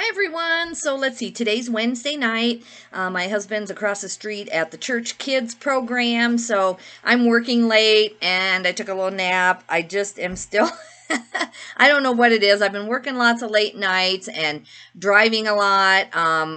Hi everyone. So let's see. Today's Wednesday night. My husband's across the street at the church kids program. So I'm working late and I took a little nap. I just am still, I don't know what it is. I've been working lots of late nights and driving a lot.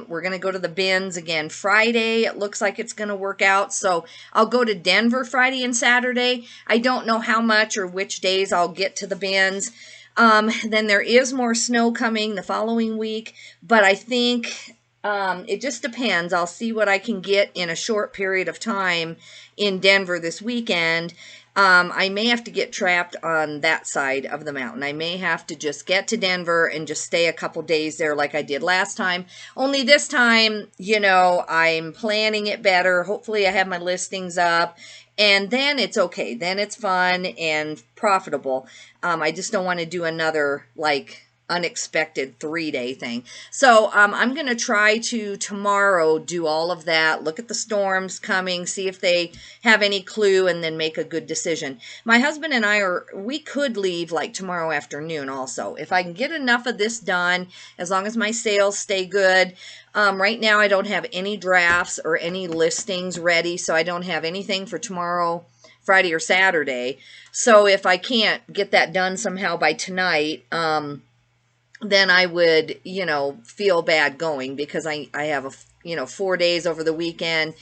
We're going to go to the bins again Friday. It looks like it's going to work out. So I'll go to Denver Friday and Saturday. I don't know how much or which days I'll get to the bins. Then there is more snow coming the following week, but I think it just depends. I'll see what I can get in a short period of time in Denver this weekend. I may have to get trapped on that side of the mountain. I may have to just get to Denver and just stay a couple days there like I did last time. Only this time, I'm planning it better. Hopefully I have my listings up. And then it's okay. Then it's fun and profitable. I just don't want to do another unexpected 3-day thing. So I'm going to try to tomorrow do all of that, look at the storms coming, see if they have any clue, and then make a good decision. My husband and we could leave tomorrow afternoon also. If I can get enough of this done, as long as my sales stay good. Right now I don't have any drafts or any listings ready, so I don't have anything for tomorrow, Friday or Saturday. So if I can't get that done somehow by tonight, then I would, feel bad going because I have 4 days over the weekend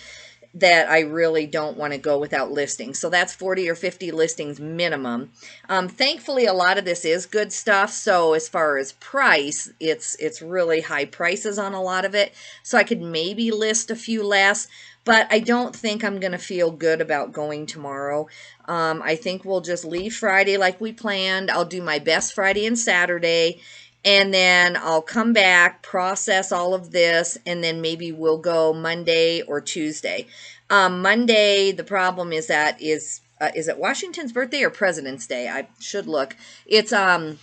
that I really don't want to go without listings. So that's 40 or 50 listings minimum. Thankfully, a lot of this is good stuff. So as far as price, it's really high prices on a lot of it. So I could maybe list a few less, but I don't think I'm going to feel good about going tomorrow. I think we'll just leave Friday like we planned. I'll do my best Friday and Saturday. And then I'll come back, process all of this, and then maybe we'll go Monday or Tuesday. Monday, the problem is it Washington's birthday or President's Day? I should look. It's a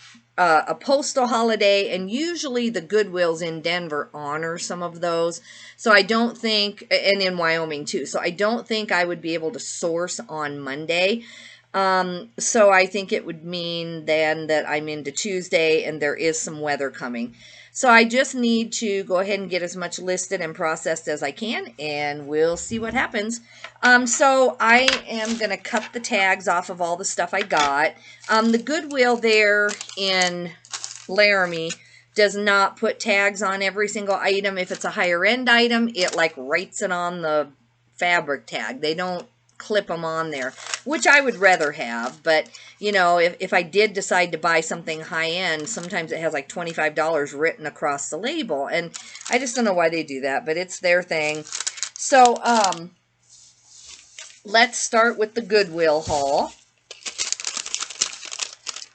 postal holiday, and usually the Goodwills in Denver honor some of those. So I don't think, and in Wyoming too, so I don't think I would be able to source on Monday. So I think it would mean then that I'm into Tuesday and there is some weather coming. So I just need to go ahead and get as much listed and processed as I can, and we'll see what happens. So I am going to cut the tags off of all the stuff I got. The Goodwill there in Laramie does not put tags on every single item. If it's a higher end item, it writes it on the fabric tag. They don't clip them on there, which I would rather have. But if I did decide to buy something high end, sometimes it has $25 written across the label, and I just don't know why they do that, but it's their thing. So let's start with the Goodwill haul.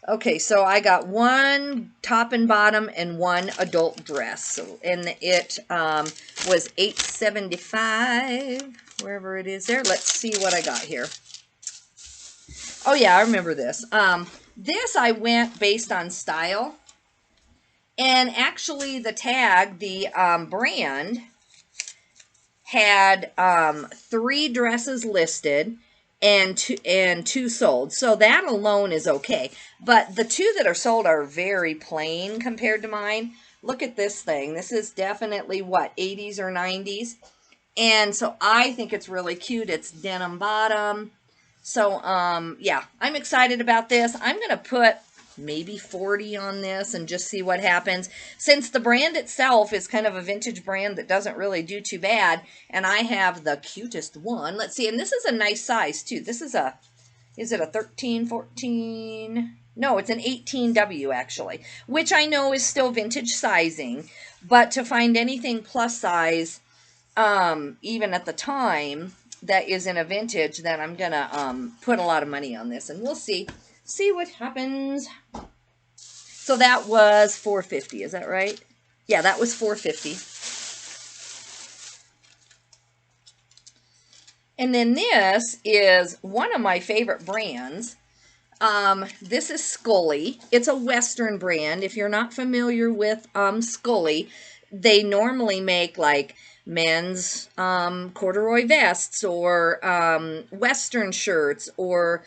Okay, so I got one top and bottom and one adult dress. So, and it was $8.75, wherever it is there. Let's see what I got here. Oh yeah, I remember this. This I went based on style. And actually the tag, the brand, had 3 dresses listed and two sold. So that alone is okay. But the 2 that are sold are very plain compared to mine. Look at this thing. This is definitely, what, 80s or 90s? And so I think it's really cute. It's denim bottom. So, yeah, I'm excited about this. I'm going to put maybe 40 on this and just see what happens. Since the brand itself is kind of a vintage brand that doesn't really do too bad, and I have the cutest one. Let's see, and this is a nice size too. This is is it a 13, 14? No, it's an 18W actually, which I know is still vintage sizing, but to find anything plus size, even at the time, that is in a vintage, then I'm gonna put a lot of money on this, and we'll see what happens. So that was $4.50, is that right? Yeah, that was $4.50. And then this is one of my favorite brands. This is Scully. It's a Western brand. If you're not familiar with Scully, they normally make men's corduroy vests or Western shirts or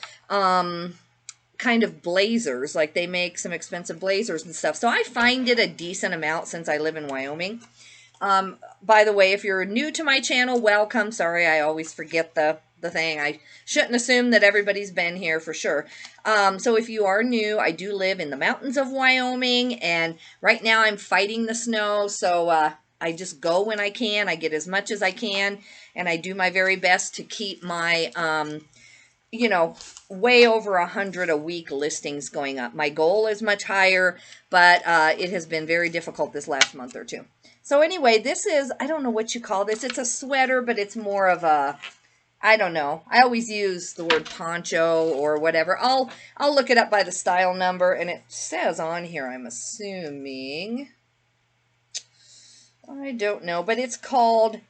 kind of blazers. Like they make some expensive blazers and stuff. So I find it a decent amount since I live in Wyoming. By the way, if you're new to my channel, welcome. Sorry, I always forget the thing. I shouldn't assume that everybody's been here for sure. So if you are new, I do live in the mountains of Wyoming, and right now I'm fighting the snow, so I just go when I can. I get as much as I can, and I do my very best to keep my, you know, way over 100 a week listings going up. My goal is much higher, but it has been very difficult this last month or two. So anyway, this is, I don't know what you call this. It's a sweater, but it's more of a, I don't know. I always use the word poncho or whatever. I'll look it up by the style number, and it says on here, I'm assuming, I don't know, but it's called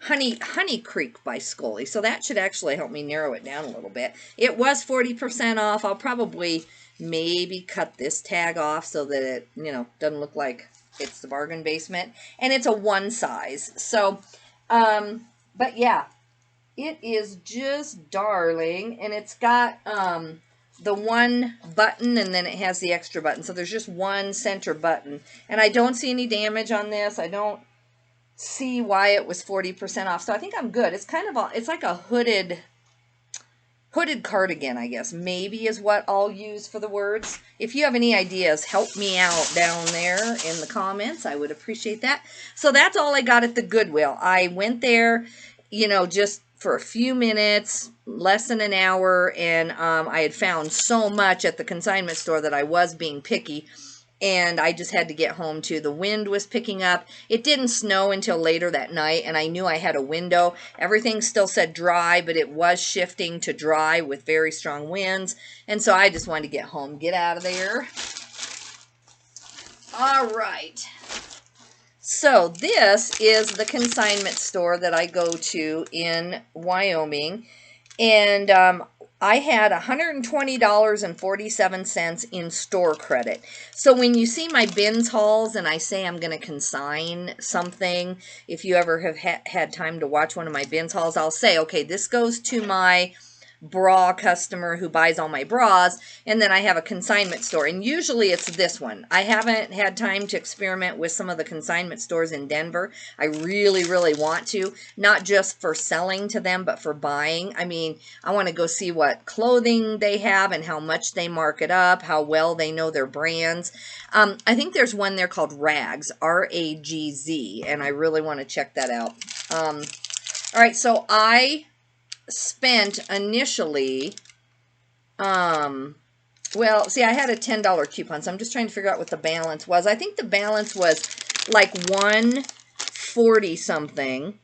Honey Creek by Scully. So that should actually help me narrow it down a little bit. It was 40% off. I'll probably maybe cut this tag off so that it, you know, doesn't look like it's the bargain basement. And it's a one size. So, but yeah, it is just darling. And it's got the one button, and then it has the extra button. So there's just one center button. And I don't see any damage on this. I don't see why it was 40% off. So I think I'm good. It's kind of it's like a hooded cardigan, I guess, maybe is what I'll use for the words. If you have any ideas, help me out down there in the comments. I would appreciate that. So that's all I got at the Goodwill. I went there, you know, just for a few minutes, less than an hour, and I had found so much at the consignment store that I was being picky. And I just had to get home too. The wind was picking up. It didn't snow until later that night, and I knew I had a window. Everything still said dry, but it was shifting to dry with very strong winds. And so I just wanted to get home, get out of there. All right. So this is the consignment store that I go to in Wyoming. And I had $120.47 in store credit. So when you see my bins hauls and I say I'm going to consign something, if you ever have had time to watch one of my bins hauls, I'll say, okay, this goes to my bra customer who buys all my bras, and then I have a consignment store, and usually it's this one. I haven't had time to experiment with some of the consignment stores in Denver. I really, really want to, not just for selling to them, but for buying. I mean, I want to go see what clothing they have and how much they mark it up, how well they know their brands. I think there's one there called Rags, R-A-G-Z, and I really want to check that out. All right, so I spent initially, well, see, I had a $10 coupon, so I'm just trying to figure out what the balance was. I think the balance was like 140 something,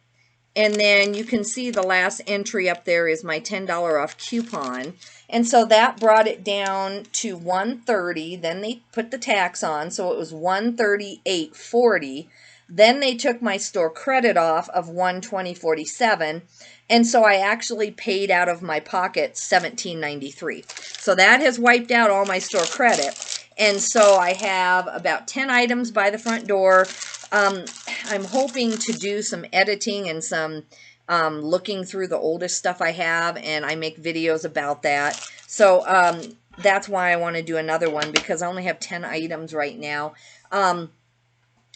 and then you can see the last entry up there is my $10 off coupon, and so that brought it down to 130. Then they put the tax on, so it was 138.40. Then they took my store credit off of 120.47, and so I actually paid out of my pocket $17.93. So that has wiped out all my store credit. And so I have about 10 items by the front door. I'm hoping to do some editing and some looking through the oldest stuff I have, and I make videos about that. So that's why I want to do another one, because I only have 10 items right now.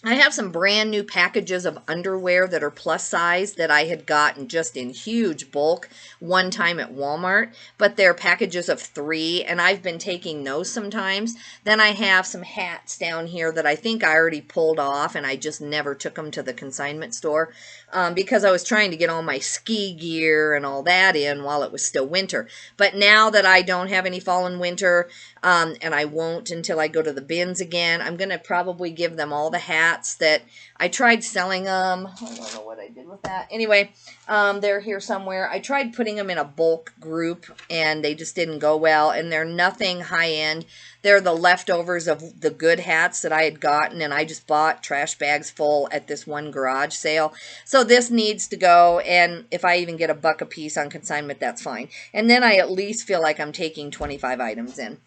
I have some brand new packages of underwear that are plus size that I had gotten just in huge bulk one time at Walmart, but they're packages of 3, and I've been taking those sometimes. Then I have some hats down here that I think I already pulled off, and I just never took them to the consignment store because I was trying to get all my ski gear and all that in while it was still winter. But now that I don't have any fall and winter, and I won't until I go to the bins again, I'm going to probably give them all the hats that I tried selling them. I don't know what I did with that. Anyway, they're here somewhere. I tried putting them in a bulk group, and they just didn't go well, and they're nothing high-end. They're the leftovers of the good hats that I had gotten, and I just bought trash bags full at this one garage sale. So this needs to go, and if I even get $1 a piece on consignment, that's fine. And then I at least feel like I'm taking 25 items in.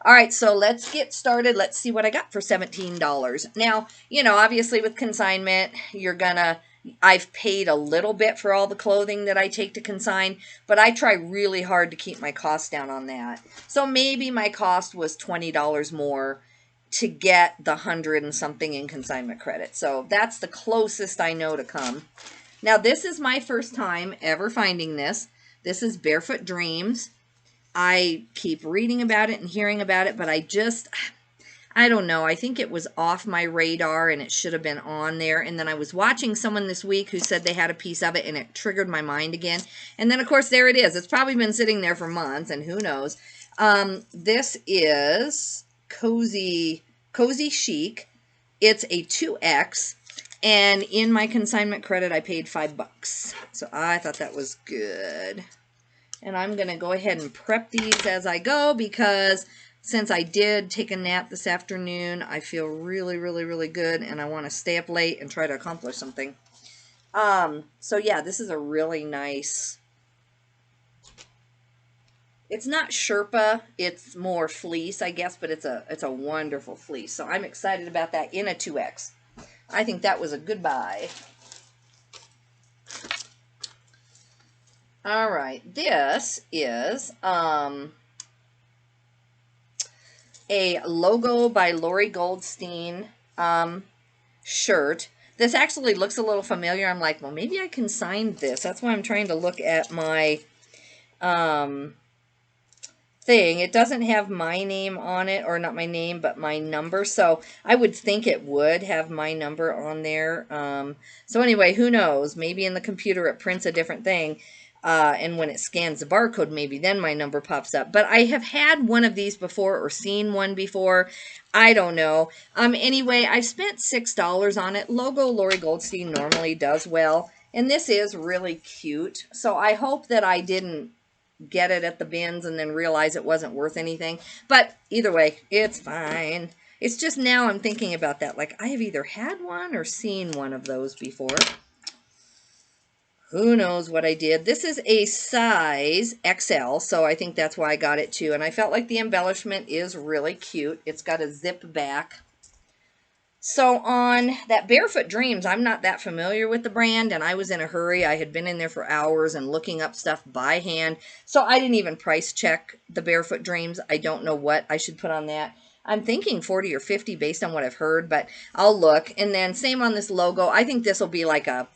All right, so let's get started. Let's see what I got for $17. Now, you know, obviously with consignment, you're going to I've paid a little bit for all the clothing that I take to consign, but I try really hard to keep my costs down on that. So maybe my cost was $20 more to get the 100 and something in consignment credit. So that's the closest I know to come. Now, this is my first time ever finding this. This is Barefoot Dreams. I keep reading about it and hearing about it, but I don't know. I think it was off my radar and it should have been on there. And then I was watching someone this week who said they had a piece of it and it triggered my mind again. And then, of course, there it is. It's probably been sitting there for months and who knows. This is Cozy Chic. It's a 2X. And in my consignment credit, I paid $5. So I thought that was good. And I'm going to go ahead and prep these as I go because since I did take a nap this afternoon, I feel really, really, really good. And I want to stay up late and try to accomplish something. So yeah, this is a really nice. It's not Sherpa. It's more fleece, I guess. But it's a wonderful fleece. So I'm excited about that in a 2X. I think that was a good buy. All right, this is a logo by Lori Goldstein shirt. This actually looks a little familiar. I'm like, well, maybe I consigned this. That's why I'm trying to look at my thing. It doesn't have my name on it, or not my name, but my number. So I would think it would have my number on there. So anyway, who knows? Maybe in the computer it prints a different thing. And when it scans the barcode, maybe then my number pops up. But I have had one of these before or seen one before. I don't know. Anyway, I spent $6 on it. Logo Lori Goldstein normally does well. And this is really cute. So I hope that I didn't get it at the bins and then realize it wasn't worth anything. But either way, it's fine. It's just now I'm thinking about that. Like, I have either had one or seen one of those before. Who knows what I did. This is a size XL, so I think that's why I got it too. And I felt like the embellishment is really cute. It's got a zip back. So on that Barefoot Dreams, I'm not that familiar with the brand, and I was in a hurry. I had been in there for hours and looking up stuff by hand. So I didn't even price check the Barefoot Dreams. I don't know what I should put on that. I'm thinking 40 or 50 based on what I've heard, but I'll look. And then same on this logo. I think this will be like a,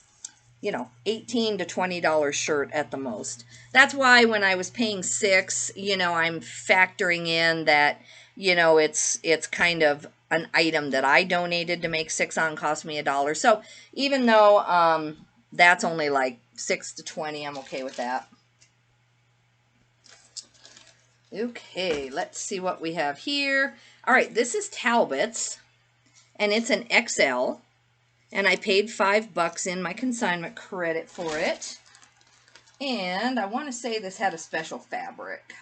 you know, $18 to $20 shirt at the most. That's why when I was paying $6, you know, I'm factoring in that, you know, it's kind of an item that I donated to make $6 on, cost me $1. So even though that's only like $6 to $20, I'm okay with that. Okay, let's see what we have here. All right, this is Talbot's, and it's an XL. And I paid $5 in my consignment credit for it. And I want to say this had a special fabric.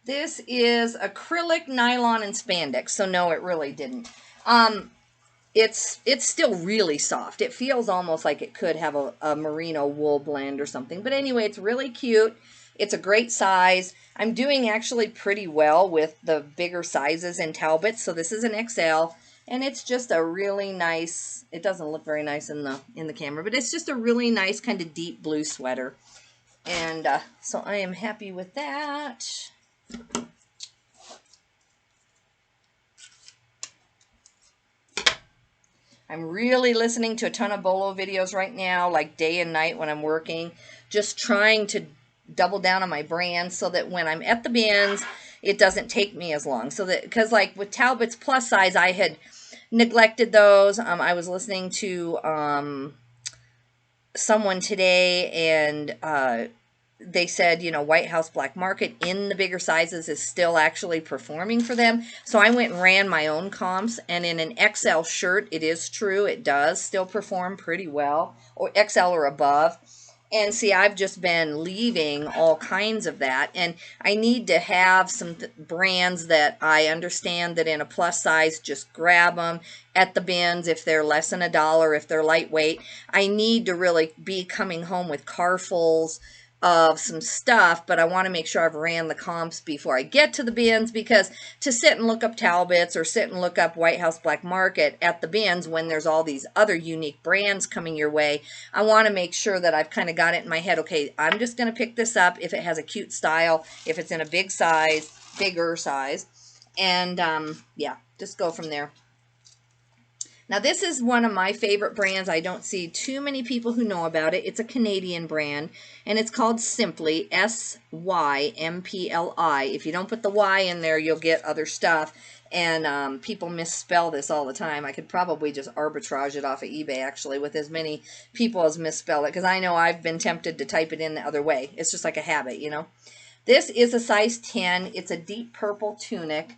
This is acrylic, nylon, and spandex. So no, it really didn't. It's still really soft. It feels almost like it could have a merino wool blend or something. But anyway, it's really cute. It's a great size. I'm doing actually pretty well with the bigger sizes in Talbot. So this is an XL. And it's just a really nice, it doesn't look very nice in the camera, but it's just a really nice kind of deep blue sweater. And so I am happy with that. I'm really listening to a ton of Bolo videos right now, like day and night when I'm working, just trying to double down on my brand so that when I'm at the bins, it doesn't take me as long. So that, because like with Talbot's plus size, I had neglected those. I was listening to someone today, and they said, you know, White House Black Market in the bigger sizes is still actually performing for them. So I went and ran my own comps, and in an XL shirt, it is true, it does still perform pretty well, or XL or above. And see, I've just been leaving all kinds of that. And I need to have some brands that I understand that in a plus size, just grab them at the bins if they're less than $1, if they're lightweight. I need to really be coming home with carfuls of some stuff, but I want to make sure I've ran the comps before I get to the bins, because to sit and look up Talbot's or sit and look up White House Black Market at the bins when there's all these other unique brands coming your way, I want to make sure that I've kind of got it in my head. Okay, I'm just going to pick this up if it has a cute style, if it's in a big size, bigger size, and yeah, just go from there. Now, this is one of my favorite brands. I don't see too many people who know about it. It's a Canadian brand, and it's called Simply, S-Y-M-P-L-I. If you don't put the Y in there, you'll get other stuff, and people misspell this all the time. I could probably just arbitrage it off of eBay, actually, with as many people as misspell it, because I know I've been tempted to type it in the other way. It's just like a habit, you know. This is a size 10. It's a deep purple tunic.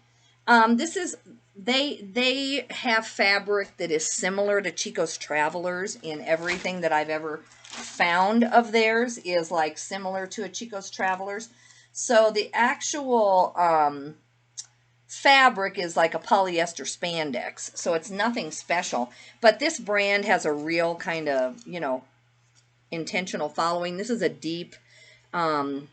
This is... They have fabric that is similar to Chico's Travelers in everything that I've ever found of theirs is like similar to a Chico's Travelers. So the actual fabric is like a polyester spandex. So it's nothing special. But this brand has a real kind of, you know, intentional following. This is a deep plum.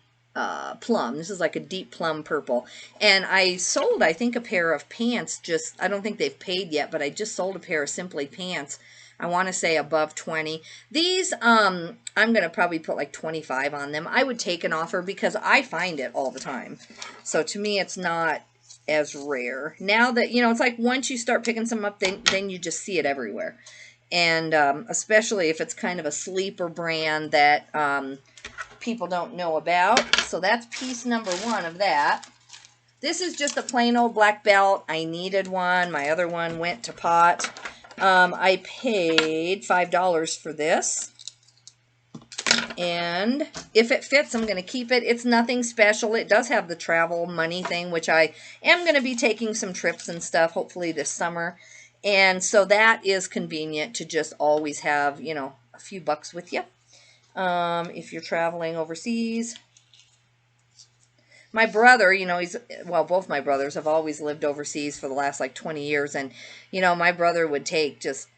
This is like a deep plum purple. And I sold, I think, a pair of pants. Just, I don't think they've paid yet, but I just sold a pair of Simply pants. I want to say above 20. These, I'm going to probably put like 25 on them. I would take an offer because I find it all the time. So to me, it's not as rare. Now that, you know, it's like once you start picking some up, then you just see it everywhere. And especially if it's kind of a sleeper brand that people don't know about. So that's piece number 1 of that. This is just a plain old black belt. I needed one. My other one went to pot. I paid $5 for this. And if it fits, I'm going to keep it. It's nothing special. It does have the travel money thing, which I am going to be taking some trips and stuff, hopefully this summer. And so that is convenient to just always have, you know, a few bucks with you. If you're traveling overseas. My brother, you know, well, both my brothers have always lived overseas for the last like 20 years. And, you know, my brother would take just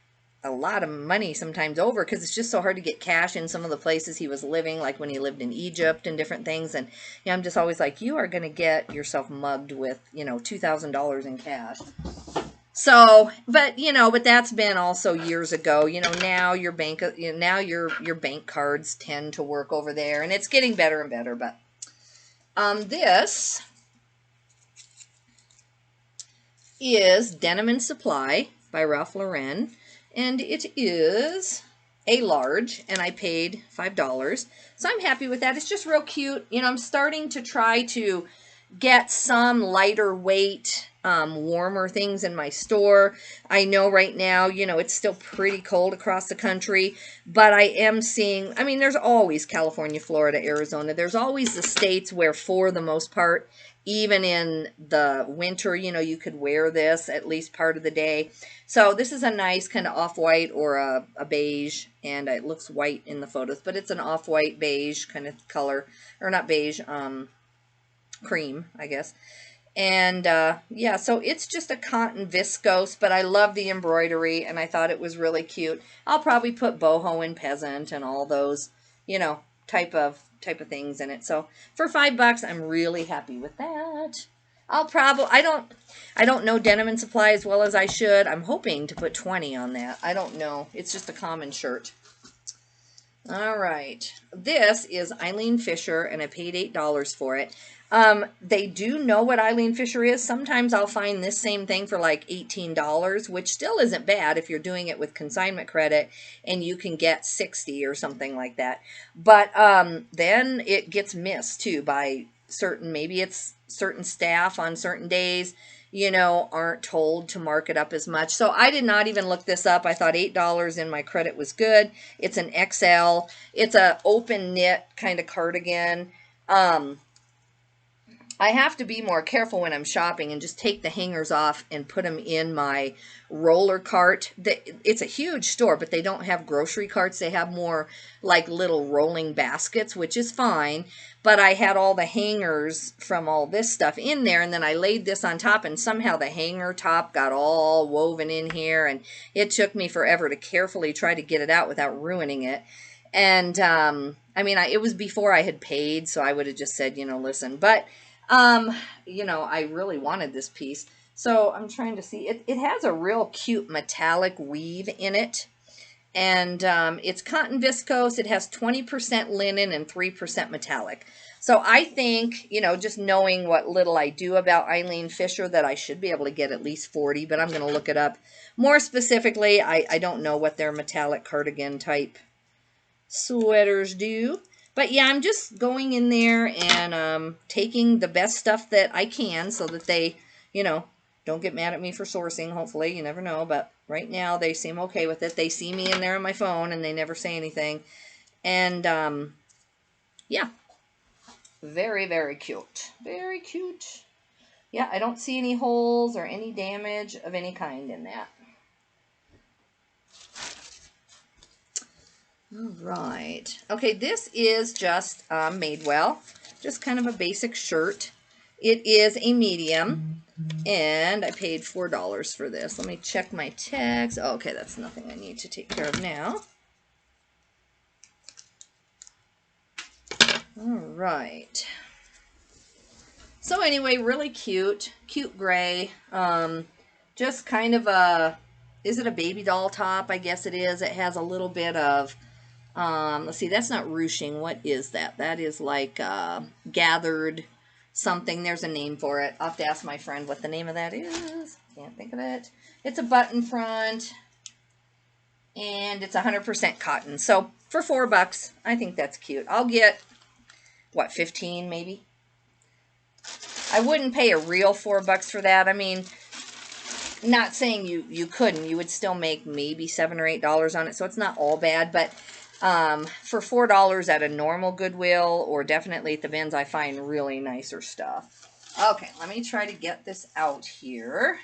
a lot of money sometimes over because it's just so hard to get cash in some of the places he was living, like when he lived in Egypt and different things. And, you know, I'm just always like, you are going to get yourself mugged with, you know, $2,000 in cash. So, but, you know, but that's been also years ago. You know, now your bank, you know, now your bank cards tend to work over there, and it's getting better and better. But this is Denim Supply by Ralph Lauren, and it is a large, and I paid $5. So I'm happy with that. It's just real cute. You know, I'm starting to try to get some lighter weight, warmer things in my store. I know right now, you know, it's still pretty cold across the country, but I am seeing, I mean, there's always California, Florida, Arizona. There's always the states where, for the most part, even in the winter, you know, you could wear this at least part of the day. So this is a nice kind of off-white or a beige, and it looks white in the photos, but it's an off-white beige kind of color, or not beige, cream, I guess. And yeah, so it's just a cotton viscose, but I love the embroidery, and I thought it was really cute. I'll probably put boho and peasant and all those, you know, type of things in it. So for $5, I'm really happy with that. I'll probably, I don't know Denim Supply as well as I should. I'm hoping to put 20 on that. I don't know. It's just a common shirt. All right. This is Eileen Fisher, and I paid $8 for it. They do know what Eileen Fisher is. Sometimes I'll find this same thing for like $18, which still isn't bad if you're doing it with consignment credit and you can get 60 or something like that. But then it gets missed too by certain, maybe it's certain staff on certain days, you know, aren't told to mark it up as much. So I did not even look this up. I thought $8 in my credit was good. It's an XL. It's a open knit kind of cardigan. I have to be more careful when I'm shopping and just take the hangers off and put them in my roller cart. It's a huge store, but they don't have grocery carts. They have more like little rolling baskets, which is fine. But I had all the hangers from all this stuff in there, and then I laid this on top, and somehow the hanger top got all woven in here, and it took me forever to carefully try to get it out without ruining it. And, I mean, it was before I had paid, so I would have just said, you know, listen, but, you know, I really wanted this piece. So I'm trying to see, it has a real cute metallic weave in it. And it's cotton viscose. It has 20% linen and 3% metallic. So I think, you know, just knowing what little I do about Eileen Fisher, that I should be able to get at least 40, but I'm going to look it up. More specifically, I don't know what their metallic cardigan type sweaters do. But yeah, I'm just going in there and taking the best stuff that I can so that they, you know, don't get mad at me for sourcing, hopefully. You never know, but right now they seem okay with it. They see me in there on my phone and they never say anything. And yeah, very, very cute. Very cute. Yeah, I don't see any holes or any damage of any kind in that. All right. Okay, this is just Madewell. Just kind of a basic shirt. It is a medium, and I paid $4 for this. Let me check my tags. Oh, okay, that's nothing I need to take care of now. All right. So anyway, really cute. Cute gray. Just kind of a, is it a baby doll top? I guess it is. It has a little bit of, let's see, that's not ruching. What is that? That is like gathered something. There's a name for it. I'll have to ask my friend what the name of that is. Can't think of it. It's a button front, and it's 100% cotton. So for $4, I think that's cute. I'll get, what, 15 maybe? I wouldn't pay a real $4 for that. I mean, not saying you couldn't. You would still make maybe $7 or $8 on it, so it's not all bad. But for $4 at a normal Goodwill or definitely at the bins, I find really nicer stuff. Okay, let me try to get this out here.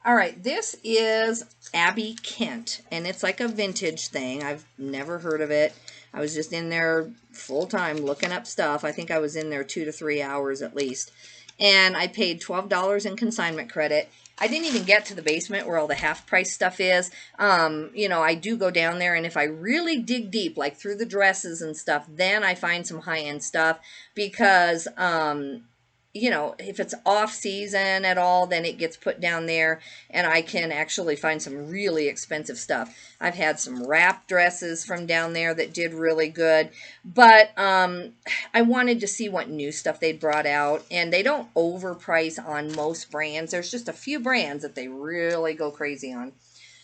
All right, this is Abby Kent, and it's like a vintage thing. I've never heard of it. I was just in there full time looking up stuff. I think I was in there 2 to 3 hours at least. And I paid $12 in consignment credit. I didn't even get to the basement where all the half price stuff is. You know, I do go down there, and if I really dig deep, like through the dresses and stuff, then I find some high-end stuff because, you know, if it's off season at all, then it gets put down there and I can actually find some really expensive stuff. I've had some wrap dresses from down there that did really good, but I wanted to see what new stuff they brought out, and they don't overprice on most brands. There's just a few brands that they really go crazy on.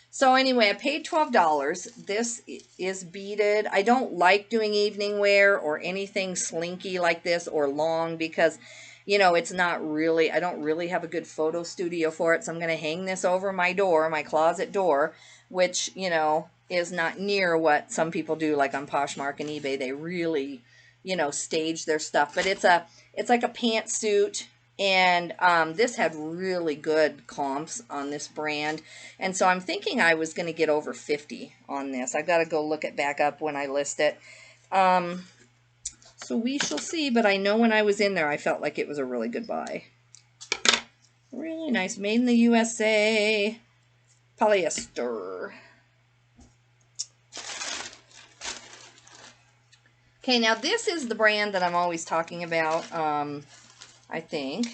So anyway, I paid $12. This is beaded. I don't like doing evening wear or anything slinky like this or long because, you know, it's not really, I don't really have a good photo studio for it. So I'm going to hang this over my door, my closet door, which, you know, is not near what some people do like on Poshmark and eBay. They really, you know, stage their stuff. But it's like a pantsuit. And this had really good comps on this brand. And so I'm thinking I was going to get over 50 on this. I got to go look it back up when I list it. So we shall see. But I know when I was in there, I felt like it was a really good buy. Really nice. Made in the USA. Polyester. Okay, now this is the brand that I'm always talking about. I think.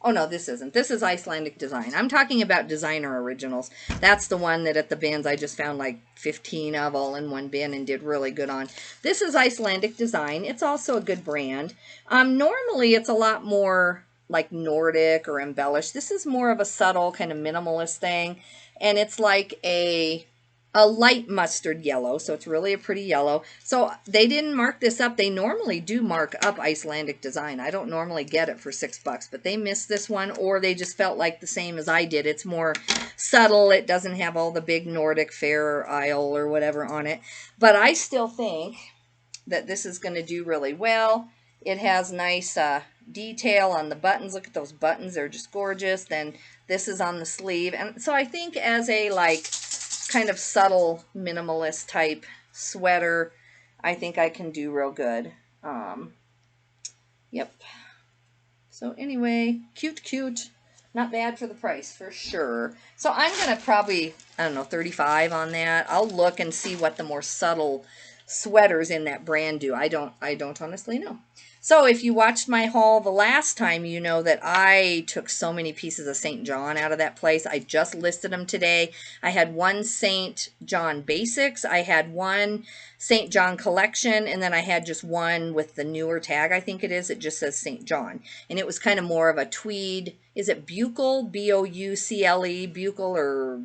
Oh, no, this isn't. This is Icelandic Design. I'm talking about designer originals. That's the one that at the bins I just found like 15 of all in one bin and did really good on. This is Icelandic Design. It's also a good brand. Normally, it's a lot more like Nordic or embellished. This is more of a subtle kind of minimalist thing. And it's like a light mustard yellow, so it's really a pretty yellow. So they didn't mark this up. They normally do mark up Icelandic Design. I don't normally get it for $6, but they missed this one, or they just felt like the same as I did. It's more subtle. It doesn't have all the big Nordic Fair Isle or whatever on it. But I still think that this is going to do really well. It has nice detail on the buttons. Look at those buttons. They're just gorgeous. Then this is on the sleeve. And so I think as a like kind of subtle minimalist type sweater, I think I can do real good. Yep. So anyway, cute. Not bad for the price, for sure. So I'm going to probably, I don't know, 35 on that. I'll look and see what the more subtle sweaters in that brand do. I don't honestly know. So if you watched my haul the last time, you know that I took so many pieces of St. John out of that place. I just listed them today. I had one St. John Basics. I had one St. John Collection, and then I had just one with the newer tag, I think it is. It just says St. John. And it was kind of more of a tweed. Is it bucle? B-O-U-C-L-E, bucle, or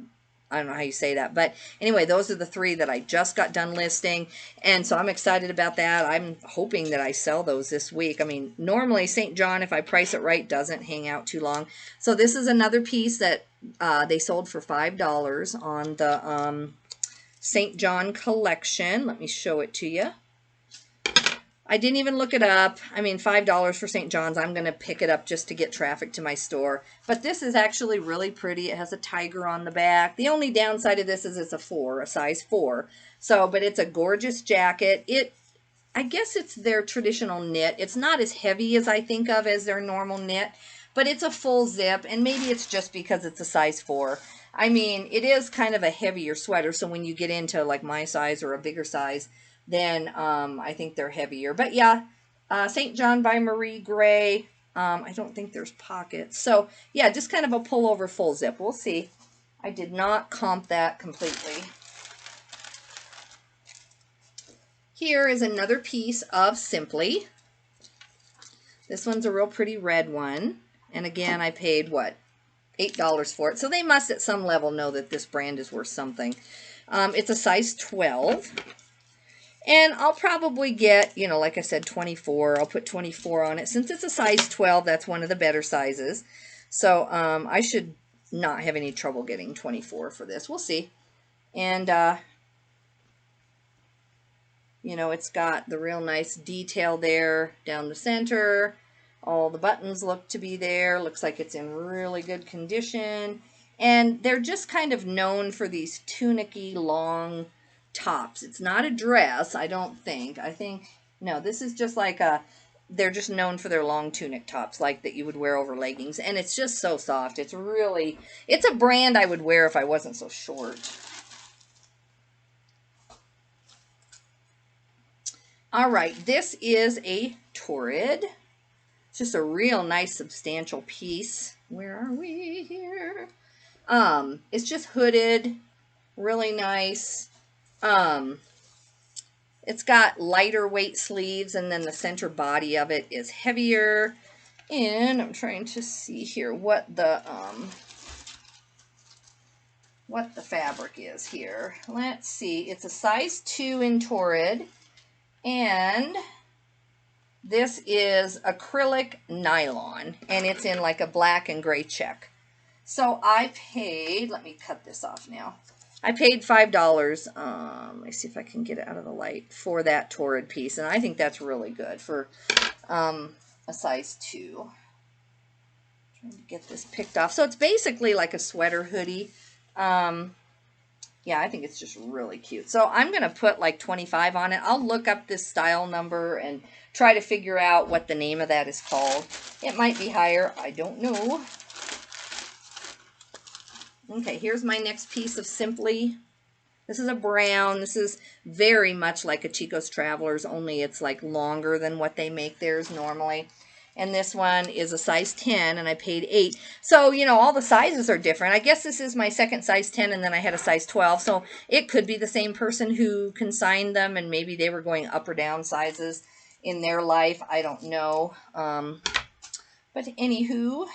I don't know how you say that. But anyway, those are the three that I just got done listing. And so I'm excited about that. I'm hoping that I sell those this week. I mean, normally St. John, if I price it right, doesn't hang out too long. So this is another piece that they sold for $5 on the St. John collection. Let me show it to you. I didn't even look it up. I mean, $5 for St. John's. I'm going to pick it up just to get traffic to my store. But this is actually really pretty. It has a tiger on the back. The only downside of this is it's a size 4. So, but it's a gorgeous jacket. I guess it's their traditional knit. It's not as heavy as I think of as their normal knit, but it's a full zip, and maybe it's just because it's a size 4. I mean, it is kind of a heavier sweater, so when you get into like my size or a bigger size, then I think they're heavier. But yeah, St. John by Marie Gray. I don't think there's pockets. So yeah, just kind of a pullover full zip. We'll see. I did not comp that completely. Here is another piece of Simply. This one's a real pretty red one. And again, I paid, what, $8 for it. So they must at some level know that this brand is worth something. It's a size 12. And I'll probably get, you know, like I said, 24. I'll put 24 on it. Since it's a size 12, that's one of the better sizes. So I should not have any trouble getting 24 for this. We'll see. And, you know, it's got the real nice detail there down the center. All the buttons look to be there. Looks like it's in really good condition. And they're just kind of known for these tunicky long tops. It's not a dress, I don't think. No, this is just like they're just known for their long tunic tops, like that you would wear over leggings. And it's just so soft. It's a brand I would wear if I wasn't so short. All right, this is a Torrid. It's just a real nice substantial piece. Where are we here? It's just hooded, really nice. It's got lighter weight sleeves, and then the center body of it is heavier. And I'm trying to see here what the fabric is here. Let's see. It's a size 2 in Torrid, and this is acrylic nylon, and it's in like a black and gray check. So I paid, let me cut this off now. I paid $5, let me see if I can get it out of the light, for that Torrid piece. And I think that's really good for a size 2. Trying to get this picked off. So it's basically like a sweater hoodie. Yeah, I think it's just really cute. So I'm going to put like 25 on it. I'll look up this style number and try to figure out what the name of that is called. It might be higher. I don't know. Okay, here's my next piece of Simply. This is a brown. This is very much like a Chico's Travelers, only it's like longer than what they make theirs normally. And this one is a size 10, and I paid $8. So, you know, all the sizes are different. I guess this is my second size 10, and then I had a size 12. So it could be the same person who consigned them, and maybe they were going up or down sizes in their life. I don't know. But anywho.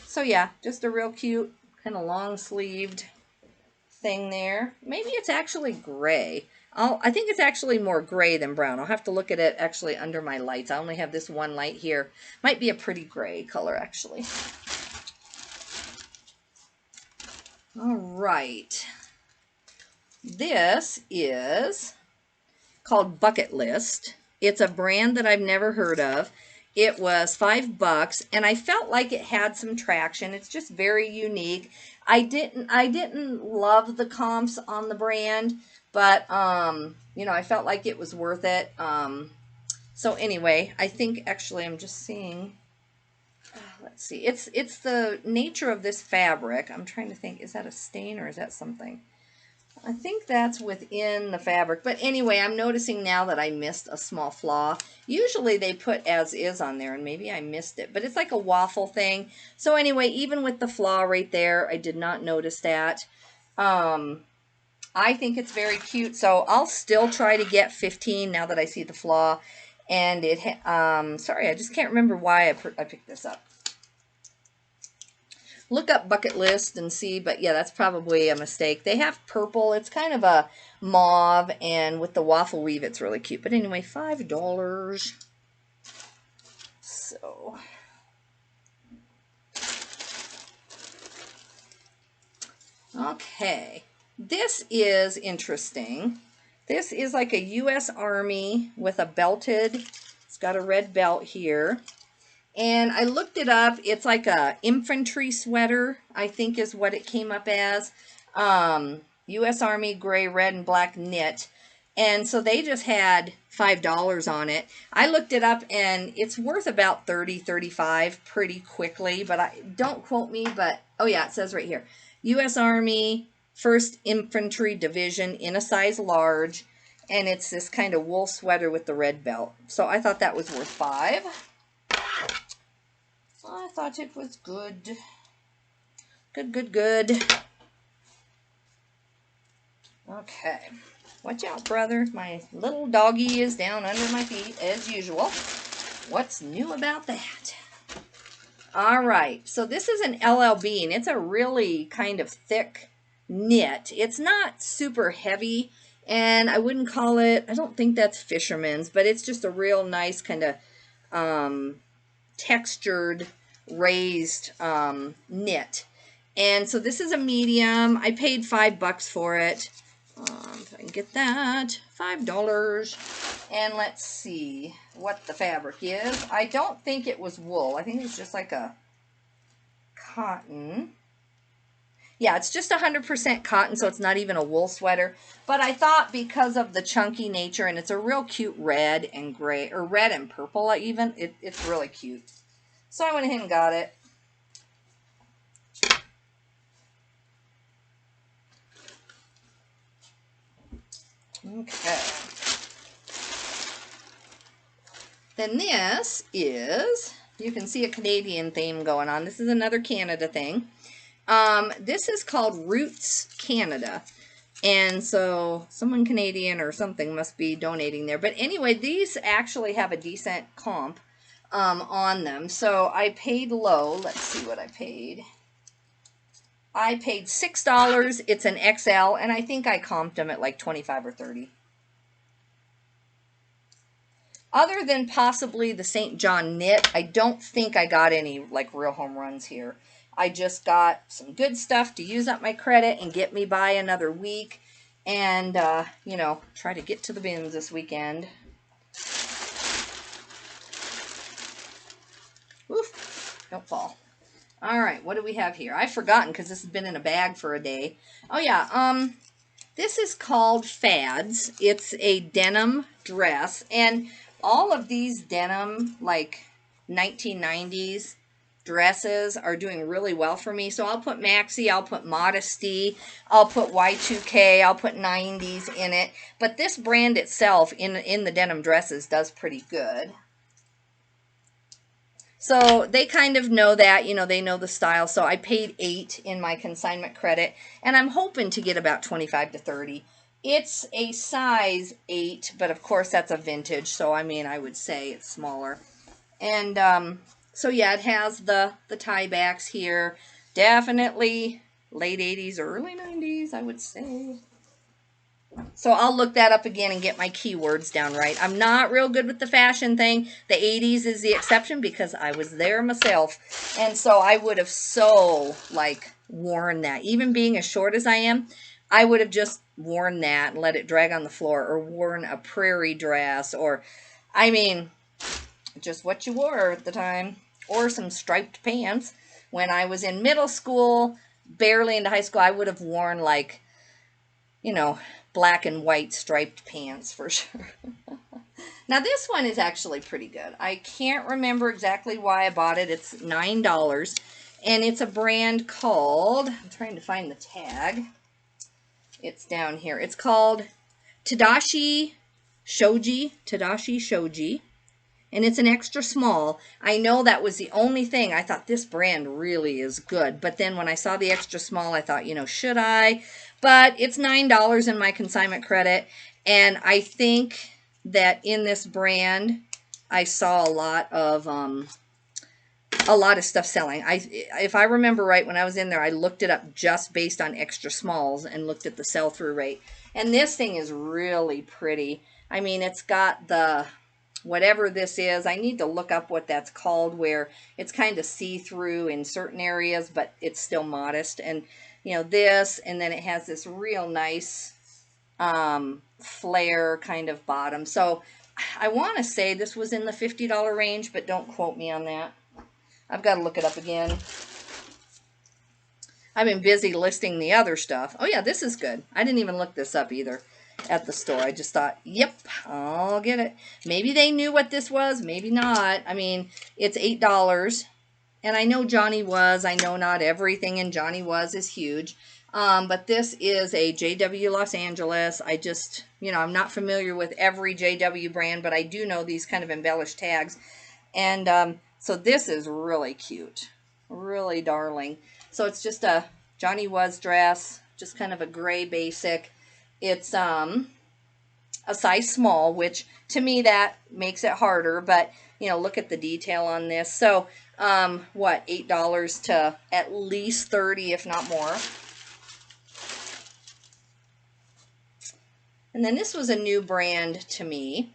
So yeah, just a real cute, kind of long-sleeved thing there. Maybe it's actually gray. I think it's actually more gray than brown. I'll have to look at it actually under my lights. I only have this one light here. Might be a pretty gray color, actually. All right. This is called Bucket List. It's a brand that I've never heard of. It was $5, and I felt like it had some traction. It's just very unique. I didn't love the comps on the brand, but you know, I felt like it was worth it. So anyway, I think actually I'm just seeing. let's see. It's the nature of this fabric. I'm trying to think, is that a stain or is that something? I think that's within the fabric. But anyway, I'm noticing now that I missed a small flaw. Usually they put as is on there, and maybe I missed it. But it's like a waffle thing. So anyway, even with the flaw right there, I did not notice that. I think it's very cute. So I'll still try to get 15 now that I see the flaw. And it, sorry, I just can't remember why I picked this up. Look up bucket list and see, but yeah, that's probably a mistake. They have purple. It's kind of a mauve, and with the waffle weave, it's really cute. But anyway, $5. So, okay. This is interesting. This is like a U.S. Army with a belted, it's got a red belt here. And I looked it up. It's like a infantry sweater, I think is what it came up as. U.S. Army gray, red, and black knit. And so they just had $5 on it. I looked it up and it's worth about $30, $35 pretty quickly. But don't quote me, but oh yeah, it says right here. U.S. Army 1st Infantry Division in a size large. And it's this kind of wool sweater with the red belt. So I thought that was worth $5. I thought it was good. Good. Okay. Watch out, brother. My little doggy is down under my feet, as usual. What's new about that? All right. So this is an LL Bean. It's a really kind of thick knit. It's not super heavy, and I wouldn't call it, I don't think that's fisherman's, but it's just a real nice kind of textured raised knit. And so this is a medium. I paid $5 for it. If I can get that, $5. And let's see what the fabric is. I don't think it was wool. I think it was just like a cotton. Yeah, it's just 100% cotton, so it's not even a wool sweater. But I thought because of the chunky nature, and it's a real cute red and gray, or red and purple even, it's really cute. So I went ahead and got it. Okay. Then this is, you can see a Canadian theme going on. This is another Canada thing. This is called Roots Canada. And so someone Canadian or something must be donating there. But anyway, these actually have a decent comp on them. So I paid low. Let's see what I paid. I paid $6. It's an XL, and I think I comped them at like 25 or 30. Other than possibly the St. John knit, I don't think I got any like real home runs here. I just got some good stuff to use up my credit and get me by another week. And, you know, try to get to the bins this weekend. Oof, don't fall. All right, what do we have here? I've forgotten because this has been in a bag for a day. Oh, yeah, this is called Fads. It's a denim dress, and all of these denim, like 1990s dresses are doing really well for me. So I'll put Maxi, I'll put Modesty, I'll put Y2K, I'll put 90s in it. But this brand itself in the denim dresses does pretty good. So they kind of know that, you know, they know the style. So I paid $8 in my consignment credit, and I'm hoping to get about 25 to 30. It's a size 8, but of course that's a vintage. So I mean, I would say it's smaller. And so yeah, it has the tie backs here. Definitely late 80s or early 90s, I would say. So I'll look that up again and get my keywords down right. I'm not real good with the fashion thing. The 80s is the exception because I was there myself. And so I would have so, like, worn that. Even being as short as I am, I would have just worn that and let it drag on the floor, or worn a prairie dress, or, I mean, just what you wore at the time. Or some striped pants. When I was in middle school, barely into high school, I would have worn, like, you know, black and white striped pants for sure. Now this one is actually pretty good. I can't remember exactly why I bought it. It's $9. And it's a brand called, I'm trying to find the tag. It's down here. It's called Tadashi Shoji. And it's an extra small. I know that was the only thing. I thought this brand really is good. But then when I saw the extra small, I thought, you know, should I? But it's $9 in my consignment credit. And I think that in this brand, I saw a lot of stuff selling. If I remember right, when I was in there, I looked it up just based on extra smalls and looked at the sell-through rate. And this thing is really pretty. I mean, it's got the, whatever this is, I need to look up what that's called, where it's kind of see-through in certain areas, but it's still modest. And, you know, this, and then it has this real nice flare kind of bottom. So I want to say this was in the $50 range, but don't quote me on that. I've got to look it up again. I've been busy listing the other stuff. Oh yeah, this is good. I didn't even look this up either at the store. I just thought, yep, I'll get it. Maybe they knew what this was, maybe not. I mean, it's $8. And I know Johnny Was. I know not everything in Johnny Was is huge. But this is a JW Los Angeles. I just, you know, I'm not familiar with every JW brand, but I do know these kind of embellished tags. And so this is really cute. Really darling. So it's just a Johnny Was dress, just kind of a gray basic. It's a size small, which to me that makes it harder, but you know, look at the detail on this. So what, $8 to at least $30, if not more. And then this was a new brand to me.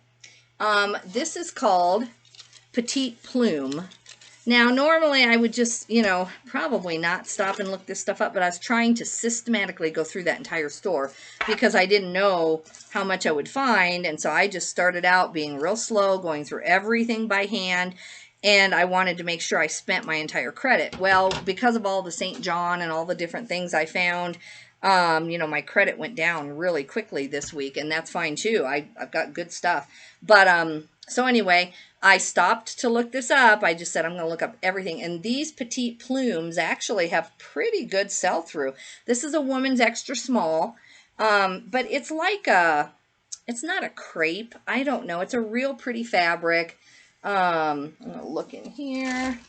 This is called Petite Plume. Now, normally I would just, you know, probably not stop and look this stuff up, but I was trying to systematically go through that entire store because I didn't know how much I would find. And so I just started out being real slow, going through everything by hand. And I wanted to make sure I spent my entire credit. Well, because of all the St. John and all the different things I found, you know, my credit went down really quickly this week, and that's fine too. I've got good stuff. But, so anyway, I stopped to look this up. I just said I'm going to look up everything. And these Petite Plumes actually have pretty good sell-through. This is a woman's extra small, but it's like a, it's not a crepe. I don't know. It's a real pretty fabric. I'm going to look in here.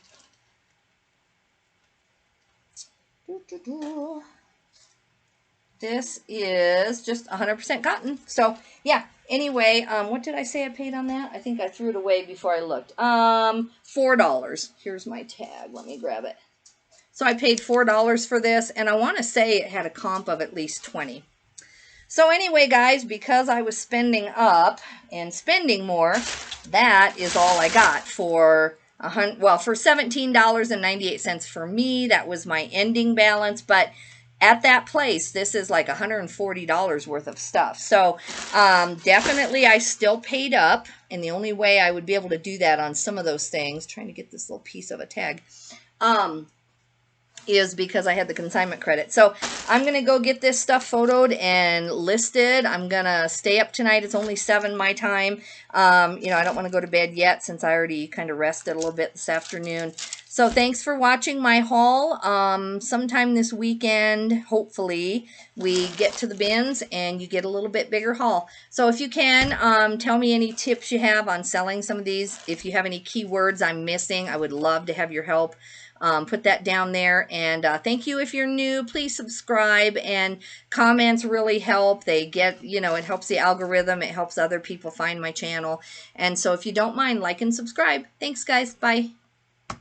This is just 100% cotton. So, yeah. Anyway, what did I say I paid on that? I think I threw it away before I looked. $4. Here's my tag. Let me grab it. So I paid $4 for this, and I want to say it had a comp of at least 20. So anyway, guys, because I was spending up and spending more, that is all I got for for $17.98 for me. That was my ending balance, but at that place, this is like $140 worth of stuff. So definitely I still paid up, and the only way I would be able to do that on some of those things, trying to get this little piece of a tag, is because I had the consignment credit. So I'm going to go get this stuff photoed and listed. I'm going to stay up tonight. It's only 7 my time. You know, I don't want to go to bed yet since I already kind of rested a little bit this afternoon. So thanks for watching my haul. Sometime this weekend, hopefully, we get to the bins and you get a little bit bigger haul. So if you can, tell me any tips you have on selling some of these. If you have any keywords I'm missing, I would love to have your help. Put that down there. And thank you if you're new. Please subscribe, and comments really help. They get, you know, it helps the algorithm. It helps other people find my channel. And so if you don't mind, like and subscribe. Thanks, guys. Bye.